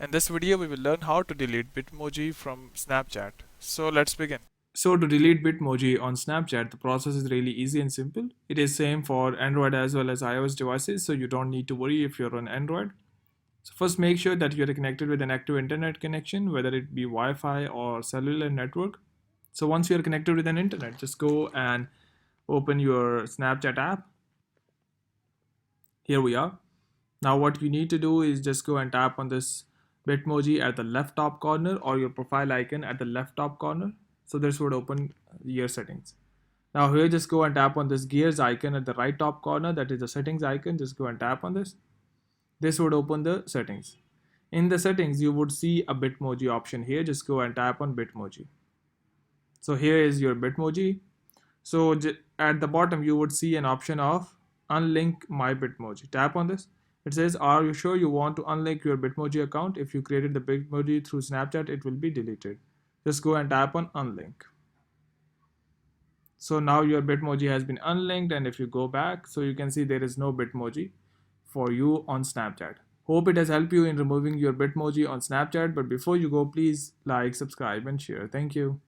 In this video, we will learn how to delete Bitmoji from Snapchat. So let's begin. So to delete Bitmoji on Snapchat, the process is really easy and simple. It is same for Android as well as iOS devices, so you don't need to worry if you're on Android. So first make sure that you're connected with an active internet connection, whether it be Wi-Fi or cellular network. So once you're connected with an internet, just go and open your Snapchat app. Here we are. Now what you need to do is just go and tap on this Bitmoji at the left top corner or your profile icon at the left top corner. So this would open your settings. Now here just go and tap on this gears icon at the right top corner, that is the settings icon. Just go and tap on this. This would open the settings. In the settings you would see a Bitmoji option here. Just go and tap on Bitmoji. So here is your Bitmoji. So at the bottom you would see an option of unlink my Bitmoji. Tap on this. It says, are you sure you want to unlink your Bitmoji account? If you created the Bitmoji through Snapchat, it will be deleted. Just go and tap on unlink. So now your Bitmoji has been unlinked, and if you go back, so you can see there is no Bitmoji for you on Snapchat. Hope it has helped you in removing your Bitmoji on Snapchat, but before you go, please like, subscribe and share. Thank you.